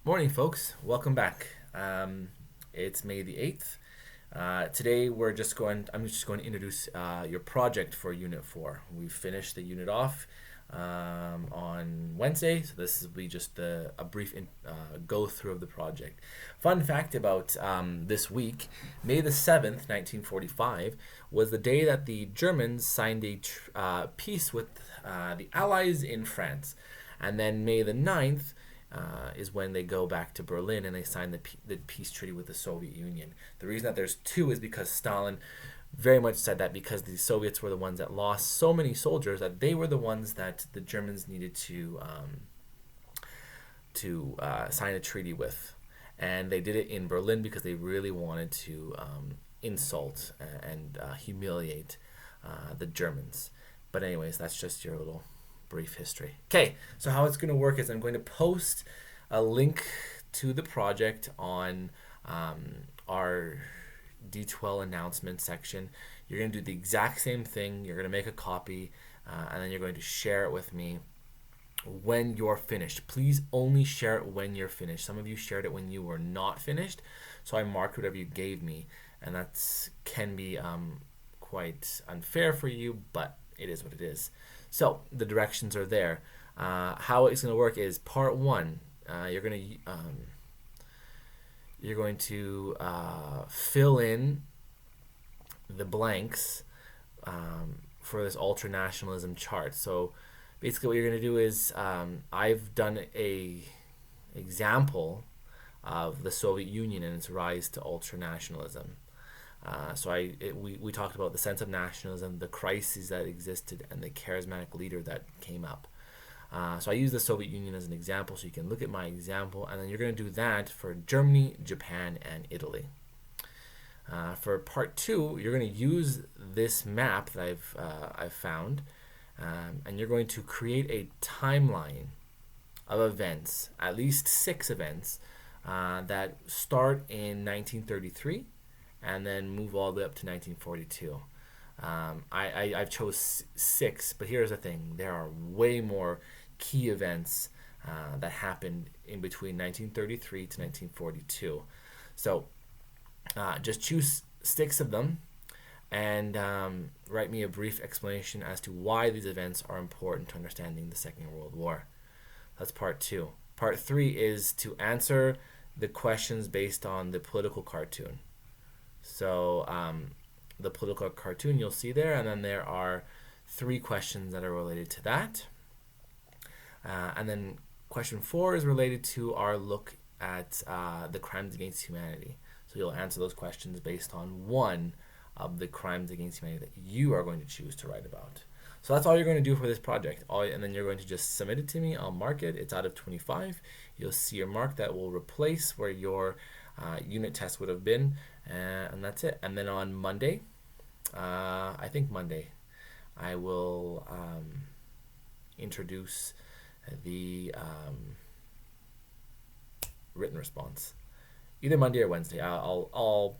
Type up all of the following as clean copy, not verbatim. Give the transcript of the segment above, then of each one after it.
Morning, folks. Welcome back. It's May the 8th. Today, I'm just going to introduce your project for Unit 4. We finished the unit off on Wednesday, so this will be just a brief go through of the project. Fun fact about this week: May the 7th, 1945, was the day that the Germans signed a peace with the Allies in France. And then May the 9th is when they go back to Berlin and they sign the peace treaty with the Soviet Union. The reason that there's two is because Stalin very much said that because the Soviets were the ones that lost so many soldiers, that they were the ones that the Germans needed to sign a treaty with. And they did it in Berlin because they really wanted to insult and humiliate the Germans. But anyways, that's just your little brief history. Okay, so how it's going to work is I'm going to post a link to the project on our D12 announcement section. You're going to do the exact same thing. You're going to make a copy and then you're going to share it with me when you're finished. Please only share it when you're finished. Some of you shared it when you were not finished, so I marked whatever you gave me, and that can be quite unfair for you, but it is what it is. So the directions are there. How it's going to work is part one. You're going to fill in the blanks for this ultranationalism chart. So basically, what you're going to do is I've done a example of the Soviet Union and its rise to ultranationalism. We talked about the sense of nationalism, the crises that existed, and the charismatic leader that came up. So I use the Soviet Union as an example, so you can look at my example, and then you're going to do that for Germany, Japan, and Italy. For part two, you're going to use this map that I've found, and you're going to create a timeline of events, at least 6 events, that start in 1933 and then move all the way up to 1942. I've chose 6, but here's the thing: there are way more key events that happened in between 1933 to 1942. So just choose 6 of them and write me a brief explanation as to why these events are important to understanding the Second World War. That's part 2. Part 3 is to answer the questions based on the political cartoon. So the political cartoon you'll see there, and then there are 3 questions that are related to that. And then question 4 is related to our look at the crimes against humanity. So you'll answer those questions based on one of the crimes against humanity that you are going to choose to write about. So that's all you're going to do for this project. And then you're going to just submit it to me. I'll mark it. It's out of 25. You'll see your mark that will replace where your unit test would have been. And that's it. And then on Monday, I think Monday, I will introduce the written response. Either Monday or Wednesday. I'll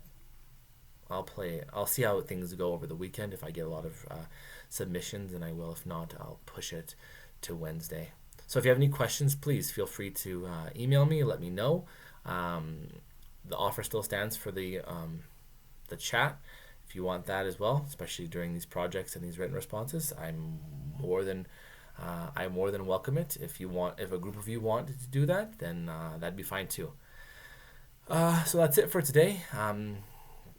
play. I'll see how things go over the weekend. If I get a lot of submissions, and I will. If not, I'll push it to Wednesday. So if you have any questions, please feel free to email me. Let me know. The offer still stands for the chat. If you want that as well, especially during these projects and these written responses, I more than welcome it. If a group of you want to do that, then that'd be fine too. So that's it for today.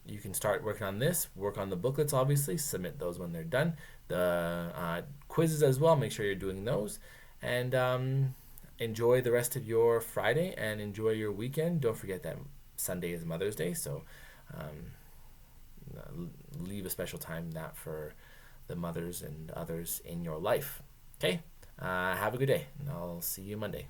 You can start working on this, work on the booklets, obviously, submit those when they're done. The quizzes as well, make sure you're doing those. And enjoy the rest of your Friday and enjoy your weekend. Don't forget that Sunday is Mother's Day, so leave a special time that for the mothers and others in your life. Okay? Have a good day, and I'll see you Monday.